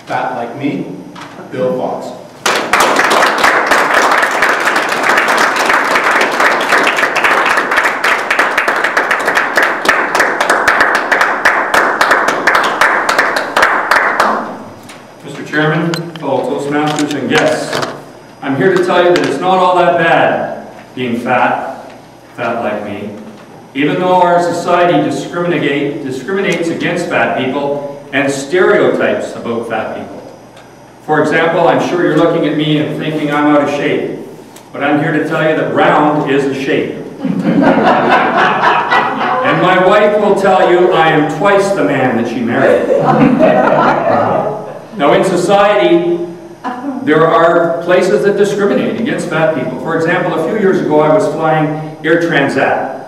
Fat like me, Bill Fox. Mr. Chairman, fellow Toastmasters, and guests, I'm here to tell you that it's not all that bad being fat like me. Even though our society discriminates against fat people and stereotypes about fat people. For example, I'm sure you're looking at me and thinking I'm out of shape, but I'm here to tell you that round is a shape. And my wife will tell you I am twice the man that she married. Now in society, there are places that discriminate against fat people. For example, a few years ago I was flying Air Transat.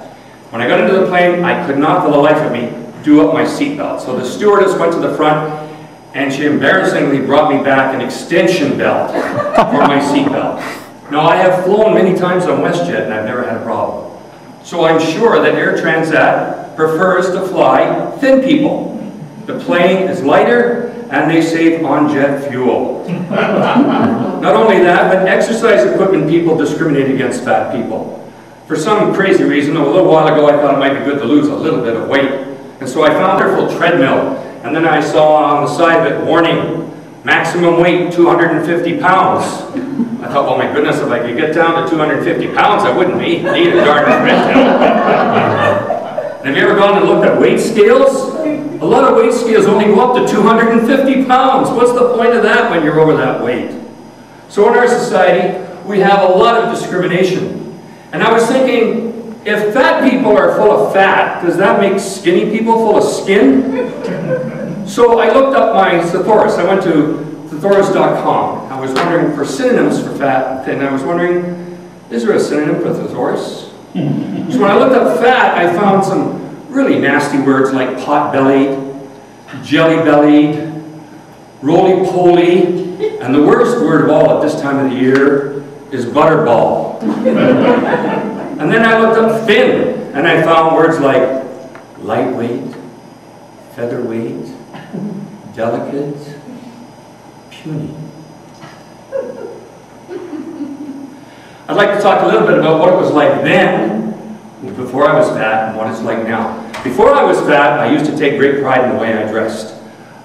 When I got into the plane, I could not for the life of me do up my seatbelt. So the stewardess went to the front and she embarrassingly brought me back an extension belt for my seatbelt. Now I have flown many times on WestJet and I've never had a problem. So I'm sure that Air Transat prefers to fly thin people. The plane is lighter and they save on jet fuel. Not only that, but exercise equipment people discriminate against fat people. For some crazy reason, a little while ago I thought it might be good to lose a little bit of weight. And so I found a wonderful treadmill. And then I saw on the side of it, warning, maximum weight 250 pounds. I thought, well my goodness, if I could get down to 250 pounds, I wouldn't need a darn treadmill. And have you ever gone and looked at weight scales? A lot of weight scales only go up to 250 pounds. What's the point of that when you're over that weight? So in our society, we have a lot of discrimination. And I was thinking, if fat people are full of fat, does that make skinny people full of skin? So I looked up my thesaurus. I went to thesaurus.com. I was wondering for synonyms for fat and thin. I was wondering, is there a synonym for thesaurus? So when I looked up fat, I found some really nasty words like pot-bellied, jelly-bellied, roly-poly, and the worst word of all at this time of the year is butterball. And then I looked up thin, and I found words like lightweight, featherweight, delicate, puny. I'd like to talk a little bit about what it was like then, before I was fat, and what it's like now. Before I was fat, I used to take great pride in the way I dressed.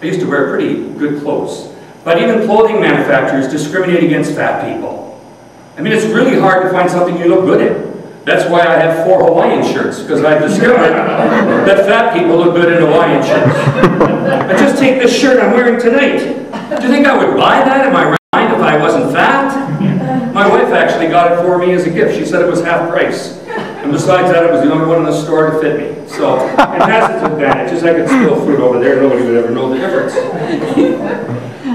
I used to wear pretty good clothes. But even clothing manufacturers discriminate against fat people. I mean, it's really hard to find something you look good in. That's why I have 4 Hawaiian shirts, because I've discovered that fat people look good in Hawaiian shirts. I just take this shirt I'm wearing tonight. Do you think I would buy that in my mind if I wasn't fat? My wife actually got it for me as a gift. She said it was half price. And besides that, it was the only one in the store to fit me. So it has its advantages. I could spill fruit over there. Nobody would ever know the difference.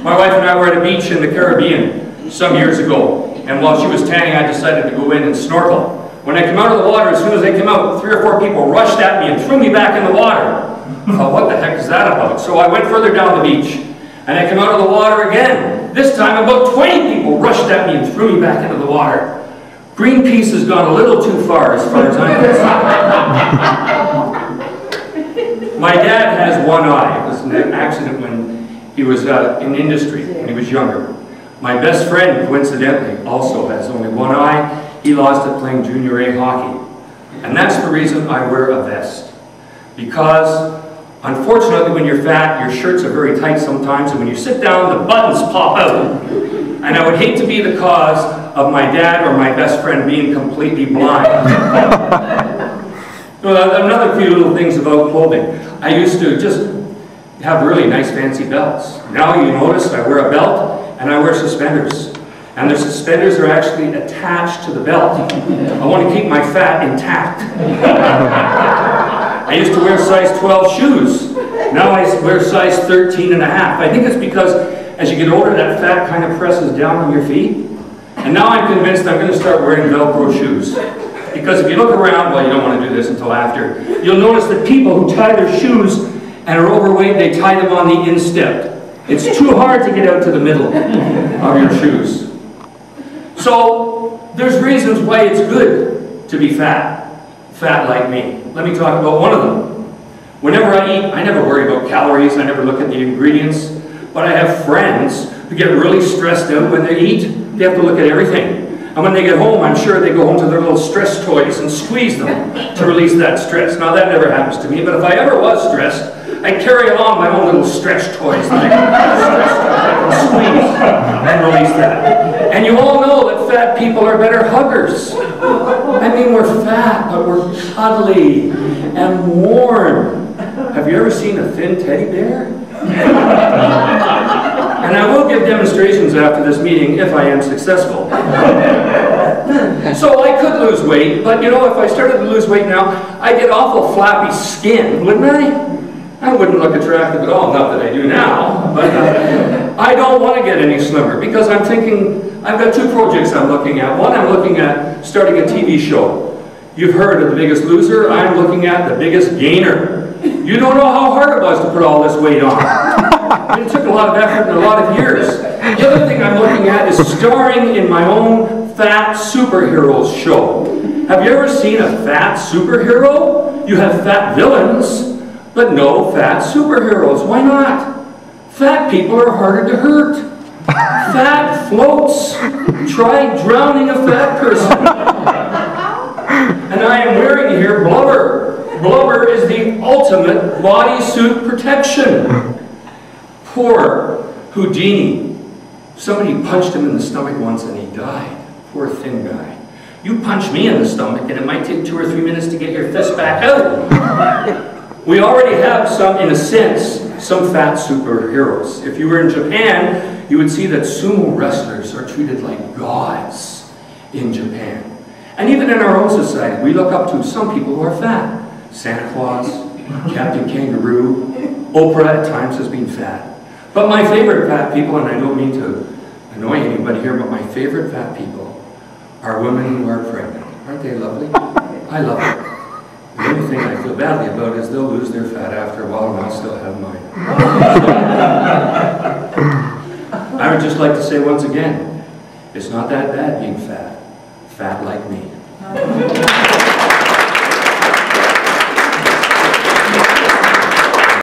My wife and I were at a beach in the Caribbean some years ago. And while she was tanning, I decided to go in and snorkel. When I came out of the water, as soon as I came out, 3 or 4 people rushed at me and threw me back in the water. I thought, what the heck is that about? So I went further down the beach. And I came out of the water again. This time about 20 people rushed at me and threw me back into the water. Greenpeace has gone a little too far as I'm concerned. My dad has one eye. It was an accident when he was in industry, when he was younger. My best friend, coincidentally, also has only one eye. He lost it playing junior A hockey. And that's the reason I wear a vest. Because, unfortunately, when you're fat, your shirts are very tight sometimes, and when you sit down, the buttons pop out. And I would hate to be the cause of my dad or my best friend being completely blind. Well, another few little things about clothing. I used to just have really nice fancy belts. Now you notice I wear a belt and I wear suspenders. And the suspenders are actually attached to the belt. I want to keep my fat intact. I used to wear size 12 shoes. Now I wear size 13 and a half. I think it's because as you get older, that fat kind of presses down on your feet. And now I'm convinced I'm going to start wearing Velcro shoes. Because if you look around, well, you don't want to do this until after, you'll notice that people who tie their shoes and are overweight, they tie them on the instep. It's too hard to get out to the middle of your shoes. So, there's reasons why it's good to be fat like me. Let me talk about one of them. Whenever I eat, I never worry about calories, I never look at the ingredients. But I have friends who get really stressed out when they eat. They have to look at everything. And when they get home, I'm sure they go home to their little stress toys and squeeze them to release that stress. Now, that never happens to me, but if I ever was stressed, I carry along my own little stretch toys that I can squeeze and release that. And you all know that fat people are better huggers. I mean, we're fat, but we're cuddly and warm. Have you ever seen a thin teddy bear? And I will give demonstrations after this meeting if I am successful. So I could lose weight, but you know, if I started to lose weight now, I'd get awful flappy skin, wouldn't I? I wouldn't look attractive at all, not that I do now, but I don't want to get any slimmer because I'm thinking, I've got two projects I'm looking at. One, I'm looking at starting a TV show. You've heard of The Biggest Loser. I'm looking at The Biggest Gainer. You don't know how hard it was to put all this weight on. It took a lot of effort and a lot of years. The other thing I'm looking at is starring in my own fat superheroes show. Have you ever seen a fat superhero? You have fat villains, but no fat superheroes. Why not? Fat people are harder to hurt. Fat floats. Try drowning a fat person. And I am wearing here blubber. Blubber is the ultimate bodysuit protection. Poor Houdini. Somebody punched him in the stomach once and he died. Poor thin guy. You punch me in the stomach and it might take 2 or 3 minutes to get your fist back out. We already have some, in a sense, some fat superheroes. If you were in Japan, you would see that sumo wrestlers are treated like gods in Japan. And even in our own society, we look up to some people who are fat. Santa Claus, Captain Kangaroo, Oprah at times has been fat. But my favorite fat people, and I don't mean to annoy anybody here, but my favorite fat people are women who are pregnant. Aren't they lovely? I love it. The only thing I feel badly about is they'll lose their fat after a while and I'll still have mine. I would just like to say once again, it's not that bad being fat. Fat like me.